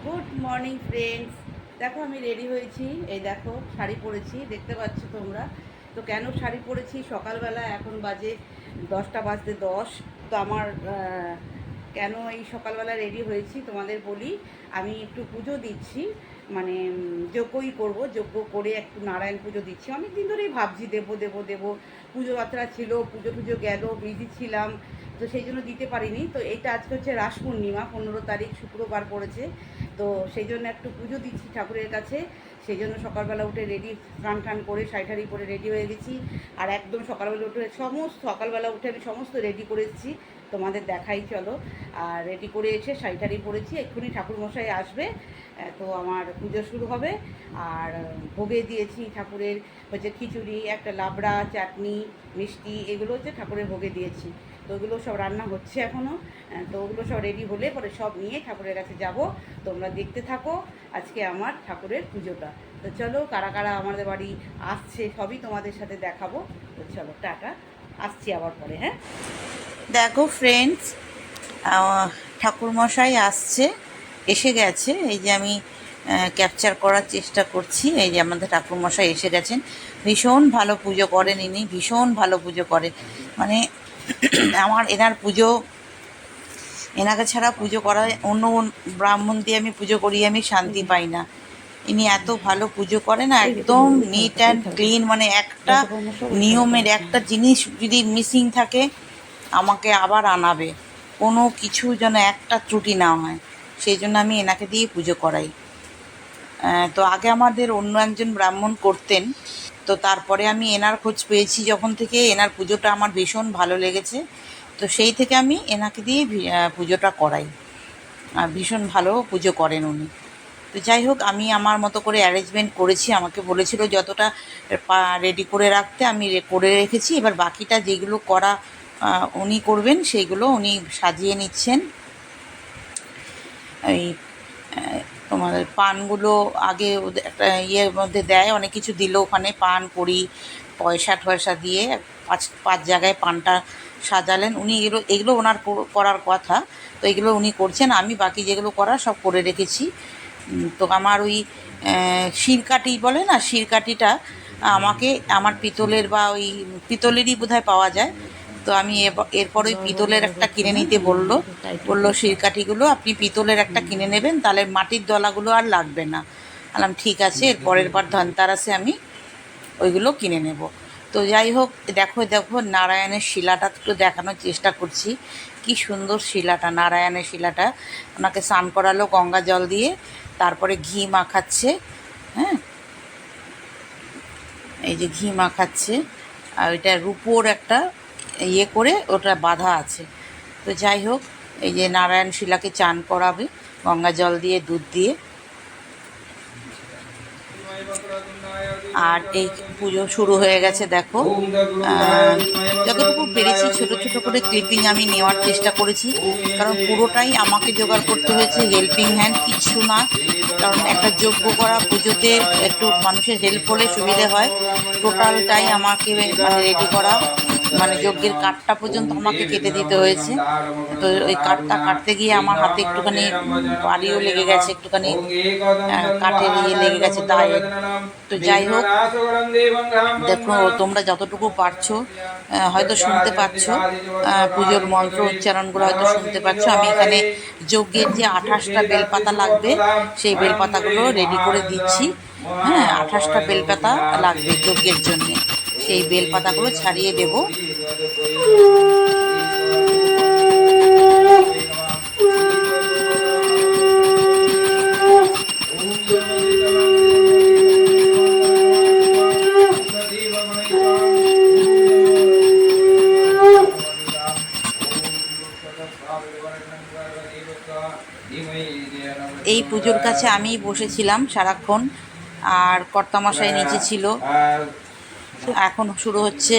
Good morning friends. দেখো আমি ready হয়েছি, এই দেখো শাড়ি পরেছি, দেখতে পাচ্ছ তোমরা। তো কেন শাড়ি পরেছি সকালবেলা, এখন বাজে 10টা বাজতে 10। তো আমার কেন এই সকালবেলা রেডি হয়েছি তোমাদের বলি। আমি একটু পুজো দিচ্ছি, মানে যজ্ঞই করব, যজ্ঞ করে একটু নারায়ণ পুজো দিচ্ছি। অনেক দিন ধরেই ভাবছি দেবো দেবো দেবো, পুজো বাত্রা ছিল, পুজো টুজো গেল, বিজি ছিলাম, তো সেই জন্য দিতে পারিনি। তো এইটা আজকে হচ্ছে রাস পূর্ণিমা, 15 তারিখ শুক্রবার পড়েছে। তো সেই জন্য একটু পুজো দিচ্ছি ঠাকুরের কাছে। সেই জন্য সকালবেলা উঠে রেডি, স্নান টান করে শাড়ি ঠাড়ি পরে রেডি হয়ে গেছি। আর একদম সকালবেলা উঠে সকালবেলা উঠে আমি সমস্ত রেডি করে এসেছি, তোমাদের দেখাই চলো। আর রেডি করে এসে শাড়ি টাড়ি পরেছি, এক্ষুনি ঠাকুরমশাই আসবে, তো আমার পুজো শুরু হবে। আর ভোগে দিয়েছি ঠাকুরের হচ্ছে খিচুড়ি, একটা লাবড়া, চাটনি, মিষ্টি, এগুলো হচ্ছে ঠাকুরের ভোগে দিয়েছি। তো ওগুলো সব রান্না হচ্ছে এখনও। তো ওগুলো সব রেডি হলে পরে সব নিয়ে ঠাকুরের কাছে যাব। তোমরা দেখতে থাকো আজকে আমার ঠাকুরের পুজোটা। তো চলো, কারা কারা আমাদের বাড়ি আসছে সবই তোমাদের সাথে দেখাবো। তো চলো টাটা, আসছি আবার পরে। হ্যাঁ, দেখো ফ্রেন্ডস, ঠাকুরমশাই আসছে, এসে গেছে। এই যে আমি ক্যাপচার করার চেষ্টা করছি। এই যে আমাদের ঠাকুরমশাই এসে গেছেন। ভীষণ ভালো পুজো করেন ইনি, ভীষণ ভালো পুজো করেন। মানে আমার এনার পুজো, এনাকে ছাড়া পুজো করা, অন্য ব্রাহ্মণ দিয়ে আমি পুজো করি, আমি শান্তি পাই না। ইনি এত ভালো পুজো করেন না, একদম নিট অ্যান্ড ক্লিন। মানে একটা নিয়মের একটা জিনিস যদি মিসিং থাকে আমাকে আবার আনাবে, কোনো কিছু যেন একটা ত্রুটি না হয়, সেই জন্য আমি এনাকে দিয়ে পুজো করাই। তো আগে আমাদের অন্য একজন ব্রাহ্মণ করতেন, তো তারপরে আমি এনার খোঁজ পেয়েছি যখন থেকে, এনার পুজোটা আমার ভীষণ ভালো লেগেছে। তো সেই থেকে আমি এনাকে দিয়ে পুজোটা করাই। ভীষণ ভালো পুজো করেন উনি। তো যাই হোক, আমি আমার মতো করে অ্যারেঞ্জমেন্ট করেছি। আমাকে বলেছিল যতটা রেডি করে রাখতে, আমি করে রেখেছি। এবার বাকিটা যেগুলো করা উনি করবেন, সেইগুলো উনি সাজিয়ে নিচ্ছেন। এই তোমাদের পানগুলো আগে একটা ইয়ের মধ্যে দেয়, অনেক কিছু দিল ওখানে, পান কড়ি পয়সা টয়সা দিয়ে পাঁচ পাঁচ জায়গায় পানটা সাজালেন উনি। এগুলো এগুলো ওনার করার কথা, তো এগুলো উনি করছেন। আমি বাকি যেগুলো করার সব করে রেখেছি। তো আমার ওই শিরকাঠি বলে না, শিরকাঠিটা আমাকে, আমার পিতলের বা ওই পিতলেরই বোধহয় পাওয়া যায়। তো আমি এরপর ওই পিতলের একটা কিনে নিতে বললো শিরকাঠিগুলো আপনি পিতলের একটা কিনে নেবেন, তাহলে মাটির দলাগুলো আর লাগবে না। বললাম ঠিক আছে, এর পরের বার ধনতেরাসে আমি ওইগুলো কিনে নেব। তো যাই হোক, দেখো দেখো নারায়ণের শিলাটা একটু দেখানোর চেষ্টা করছি। কি সুন্দর শিলাটা, নারায়ণের শিলাটা। ওনাকে স্নান করালো গঙ্গা জল দিয়ে, তারপরে ঘি মাখাচ্ছে। হ্যাঁ, এই যে ঘি মাখাচ্ছে, আর ওইটা রূপোর একটা ইয়ে করে ওটা বাঁধা আছে। তো যাই হোক, এই যে নারায়ণ শিলাকে চান করাবে গঙ্গা জল দিয়ে, দুধ দিয়ে। আর এই পুজো শুরু হয়ে গেছে দেখো। যতটুকু পেরেছি ছোট ছোট করে ক্লিপিং আমি নেওয়ার চেষ্টা করেছি, কারণ পুরোটাই আমাকে জোগাড় করতে হয়েছে, হেল্পিং হ্যান্ড কিচ্ছু না। কারণ একটা যজ্ঞ করা পুজোতে একটু মানুষের হেল্প হলে সুবিধে হয়। টোটালটাই আমাকে মানে রেডি করা, মানে যজ্ঞের কাঠটা পর্যন্ত আমাকে কেটে দিতে হয়েছে। তো ওই কাঠটা কাটতে গিয়ে আমার হাতে একটুখানি বালিও লেগে গেছে, একটুখানি কাঠের ইয়ে লেগে গেছে দায়ে। তো যাই হোক, দেখো তোমরা যতটুকু পারছো হয়তো শুনতে পাচ্ছ, পুজোর মন্ত্র উচ্চারণগুলো হয়তো শুনতে পাচ্ছ। আমি এখানে যজ্ঞের যে 28টা বেলপাতা লাগবে, সেই বেলপাতাগুলো রেডি করে দিচ্ছি। হ্যাঁ, 28টা বেলপাতা লাগবে যজ্ঞের জন্যে, সেই বেলপাতাগুলো ছাড়িয়ে দেবো। এই পুজোর কাছে আমিই বসেছিলাম সারাক্ষণ, আর কর্তামশাই নিচে ছিল। এখন শুরু হচ্ছে।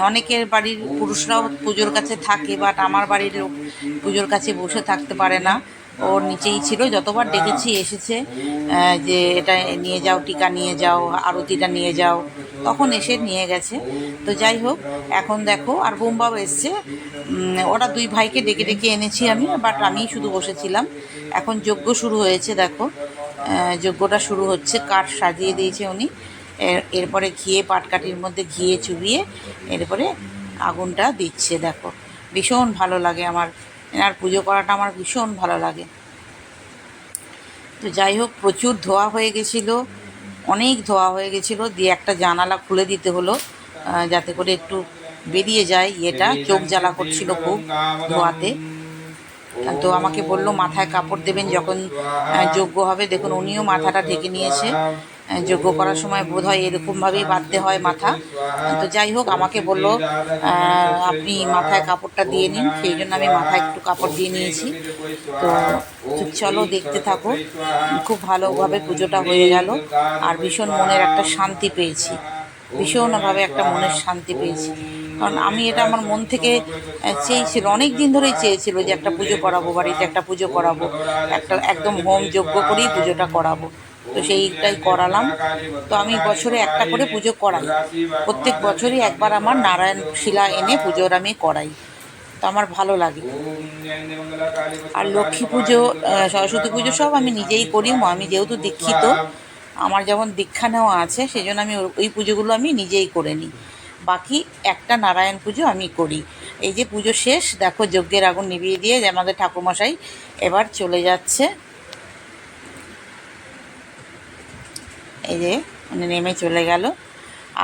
অনেকের বাড়ির পুরুষরাও পুজোর কাছে থাকে, বাট আমার বাড়ির লোক পুজোর কাছে বসে থাকতে পারে না। ওর নিচেই ছিল, যতবার ডেকেছি এসেছে, যে এটা নিয়ে যাও, টিকা নিয়ে যাও, আরতিটা নিয়ে যাও, তখন এসে নিয়ে গেছে। তো যাই হোক, এখন দেখো আর বোমবাও এসছে। ওরা দুই ভাইকে ডেকে ডেকে এনেছি আমি, বাট আমিই শুধু বসেছিলাম। এখন যজ্ঞ শুরু হয়েছে, দেখো যজ্ঞটা শুরু হচ্ছে, কাঠ সাজিয়ে দিয়েছে উনি। এরপরে ঘিয়ে, পাটকাঠির মধ্যে ঘিয়ে চুবিয়ে এরপরে আগুনটা দিচ্ছে। দেখো ভীষণ ভালো লাগে আমার, এনার পুজো করাটা আমার ভীষণ ভালো লাগে। তো যাই হোক, প্রচুর ধোয়া হয়ে গেছিলো, অনেক ধোয়া হয়ে গেছিলো, দিয়ে একটা জানালা খুলে দিতে হলো যাতে করে একটু বেরিয়ে যায় ইয়েটা। চোখ জ্বালা করছিল খুব ধোয়াতে। তো আমাকে বলল মাথায় কাপড় দেবেন যখন যজ্ঞ হবে। দেখুন উনিও মাথাটা ঢেকে নিয়েছে। যজ্ঞ করার সময় বোধ হয় এরকমভাবেই বাঁধতে হয় মাথা। তো যাই হোক, আমাকে বলল আপনি মাথায় কাপড়টা দিয়ে নিন, সেই জন্য আমি মাথায় একটু কাপড় দিয়ে নিয়েছি। তো চলো দেখতে থাকো। খুব ভালোভাবে পুজোটা হয়ে গেল, আর ভীষণ মনের একটা শান্তি পেয়েছি, ভীষণভাবে একটা মনের শান্তি পেয়েছি। কারণ আমি এটা আমার মন থেকে চেয়েছিল, অনেক দিন ধরেই চেয়েছিল যে একটা পুজো করাবো, বাড়িতে একটা পুজো করাবো, একটা একদম হোম যজ্ঞ করেই পুজোটা করাবো। তো সেইটাই করালাম। তো আমি বছরে একটা করে পুজো করাই, প্রত্যেক বছরই একবার আমার নারায়ণ শিলা এনে পুজোর আমি করাই। তো আমার ভালো লাগে। আর লক্ষ্মী পুজো, সরস্বতী পুজো সব আমি নিজেই করি। আমি যেহেতু দীক্ষিত, আমার যেমন দীক্ষা নেওয়া আছে, সেই জন্য আমি ওই পুজোগুলো আমি নিজেই করে নিই। বাকি একটা নারায়ণ পুজো আমি করি। এই যে পুজো শেষ, দেখো যজ্ঞের আগুন নিভিয়ে দিয়ে যে আমাদের ঠাকুরমশাই এবার চলে যাচ্ছে। এই যে উনি নেমে চলে গেল।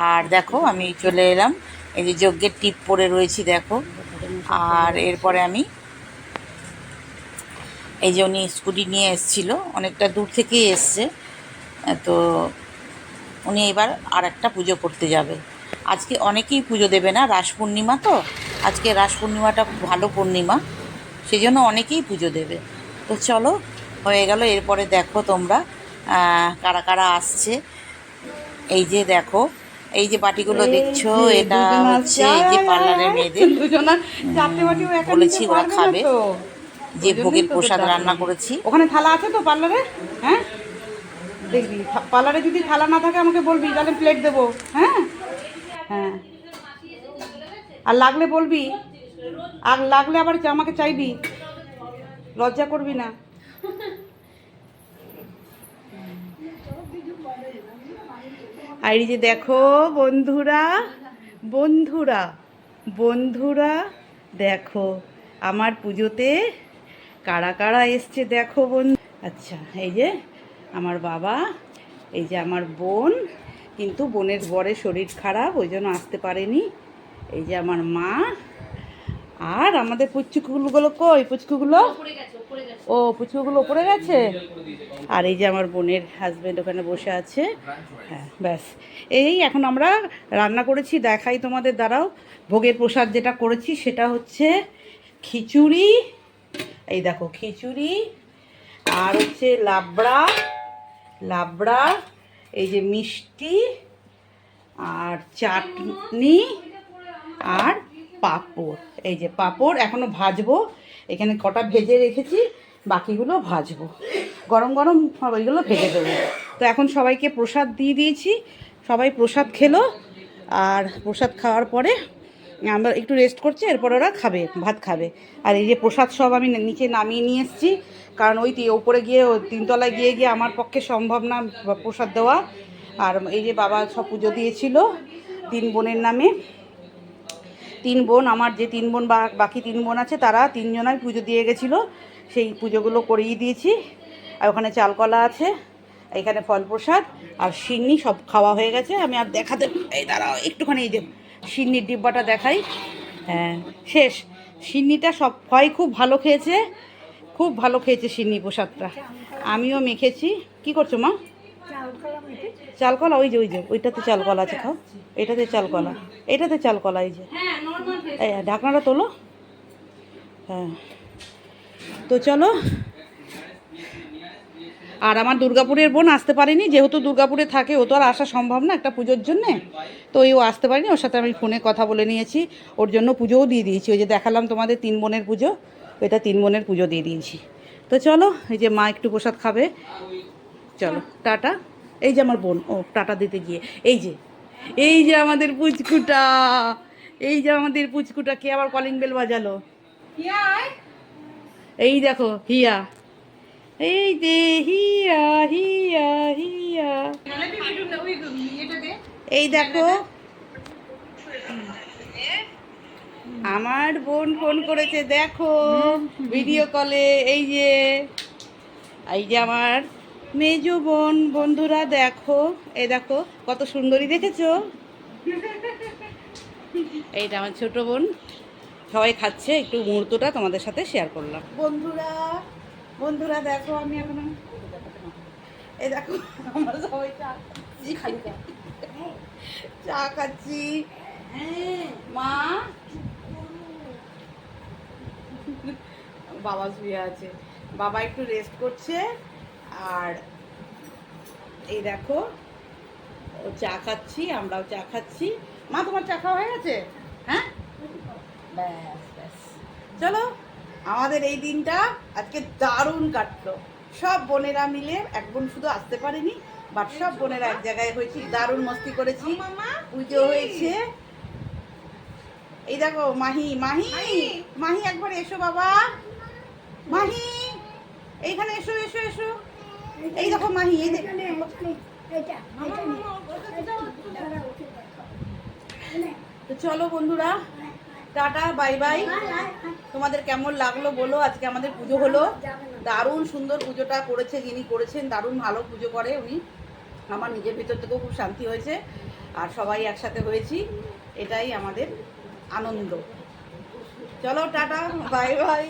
আর দেখো আমি চলে এলাম, এই যে যজ্ঞের টিপ পরে রয়েছি দেখো। আর এরপরে আমি, এই যে উনি স্কুটি নিয়ে এসেছিলো, অনেকটা দূর থেকেই এসছে। তো উনি এবার আর একটা পুজো করতে যাবে। আজকে অনেকেই পুজো দেবে না, রাস পূর্ণিমা তো, আজকে রাস পূর্ণিমাটা খুব ভালো পূর্ণিমা, সেই জন্য অনেকেই পুজো দেবে। তো চলো, হয়ে গেল। এরপরে দেখো তোমরা কারা কারা আসছে। এই যে দেখো, এই যে বাটিগুলো দেখছো, এটা হচ্ছে এই যে পার্লারের মেয়েদের, বলেছি ওরা খাবে, যে ভোগের প্রসাদ রান্না করেছি। ওখানে থালা আছে তো পার্লারে? হ্যাঁ, দেখবি পার্লারে যদি থালা না থাকে আমাকে বলবি, তাহলে প্লেট দেবো। হ্যাঁ হ্যাঁ, আর লাগলে বলবি, আর লাগলে আবার আমাকে চাইবি, লজ্জা করবি না। আর এই যে দেখো বন্ধুরা, বন্ধুরা বন্ধুরা দেখো আমার পুজোতে কারা কারা এসছে দেখো বন্ধু। আচ্ছা, এই যে আমার বাবা, এই যে আমার বোন, কিন্তু বোনের বরের শরীর খারাপ, ওই জন্য আসতে পারেনি। এই যে আমার মা, আর আমাদের পুচকুগুলো কই? পুচকুগুলো, ও পুচকুগুলো ওপরে গেছে। আর এই যে আমার বোনের হাজব্যান্ড ওখানে বসে আছে। হ্যাঁ ব্যাস, এই এখন আমরা রান্না করেছি, দেখাই তোমাদের, দাঁড়াও। ভোগের প্রসাদ যেটা করেছি সেটা হচ্ছে খিচুড়ি, এই দেখো খিচুড়ি, আর হচ্ছে লাবড়া, লাবড়া, এই যে মিষ্টি, আর চাটনি, আর পাঁপড়। এই যে পাঁপড় এখনও ভাজবো, এখানে কটা ভেজে রেখেছি, বাকিগুলো ভাজবো, গরম গরম ওইগুলো ভেজে দেবো। তো এখন সবাইকে প্রসাদ দিয়ে দিয়েছি, সবাই প্রসাদ খেলো। আর প্রসাদ খাওয়ার পরে আমরা একটু রেস্ট করছি, এরপর ওরা খাবে, ভাত খাবে। আর এই যে প্রসাদ সব আমি নিচে নামিয়ে নিয়ে এসেছি, কারণ ওই ওপরে গিয়ে তিনতলায় গিয়ে গিয়ে আমার পক্ষে সম্ভব না প্রসাদ দেওয়া। আর এই যে বাবা সব পুজো দিয়েছিল 3 বোনের নামে। 3 বোন, আমার যে 3 বোন বা বাকি 3 বোন আছে, তারা 3 জনাই পুজো দিয়ে গেছিলো, সেই পুজোগুলো করিয়ে দিয়েছি। আর ওখানে চালকলা আছে, এখানে ফল প্রসাদ আর সিন্নি সব খাওয়া হয়ে গেছে। আমি আর দেখাতে, এই দাঁড়াও একটুখানি, এই যে সিন্নির ডিব্বাটা দেখাই। হ্যাঁ শেষ, সিন্নিটা সব হয় খুব ভালো খেয়েছে, খুব ভালো খেয়েছে সিন্নি প্রসাদটা, আমিও মেখেছি। কি করছো মা? চালকলা, ওই যে ওইটাতে চালকলা আছে, খাও। এটাতে চালকলা, এটাতে চালকলা, এই যে এই ঢাকনাটা তোলো। হ্যাঁ, তো চলো। আর আমার দুর্গাপুরের বোন আসতে পারেনি, যেহেতু দুর্গাপুরে থাকে, ও তো আর আসা সম্ভব না একটা পুজোর জন্যে, তো ও আসতে পারেনি। ওর সাথে আমি ফোনে কথা বলে নিয়েছি, ওর জন্য পুজোও দিয়ে দিয়েছি। ওই যে দেখালাম তোমাদের 3 বোনের পুজো, এটা 3 বোনের পুজো দিয়ে দিয়েছি। তো চলো, এই যে মা একটু প্রসাদ খাবে, চলো টাটা। এই যে আমার বোন, ও টাটা দিতে গিয়ে এই যে আমাদের পুচকুটা, এই যে আমাদের পুচকুটা, কে আবার কলিং বেল বাজালো? এই দেখো হিয়া, এই যে হিয়া হিয়া হিয়া, এই দেখো আমার বোন ফোন করেছে, দেখো ভিডিও কলে। এই যে আমার মেজো বোন, বন্ধুরা দেখো, এই দেখো কত সুন্দরী, দেখেছো? এইটা আমার ছোট বোন, সবাই খাচ্ছে, একটু মুহূর্তটা তোমাদের সাথে শেয়ার করলাম। বন্ধুরা দেখো, আমি এখন এই দেখো আমরা সবাই চা খাচ্ছি, চা খাচ্ছি। মা, বাবা শুয়ে আছে, বাবা একটু রেস্ট করছে। আর এই দেখো ও চা খাচ্ছি, আমরাও চা খাচ্ছি। মা, তোমার চা খাওয়া হয়ে গেছে? হ্যাঁ, ব্যাস ব্যাস। চলো, আমাদের এই দিনটা আজকে দারুণ কাটলো। সব বোনেরা মিলে, এক বোন শুধু আসতে পারেনি, বাট সব বোনেরা এক জায়গায় হয়েছি, দারুণ মস্তি করেছি, পুজো হয়েছে। এই দেখো মাহি, মাহি মাহি একবার এসো বাবা, মাহি এইখানে এসো এসো এসো। এই দেখো মাহি, এই দেখো। তো চলো বন্ধুরা, টাটা, বাই বাই। তোমাদের কেমন লাগলো বলো। আজকে আমাদের পুজো হলো, দারুণ সুন্দর পুজোটা করেছে, যিনি করেছেন দারুণ ভালো পুজো করে উনি। আমার নিজের ভিতর থেকেও খুব শান্তি হয়েছে, আর সবাই একসাথে হয়েছি, এটাই আমাদের আনন্দ। চলো টাটা, বাই বাই।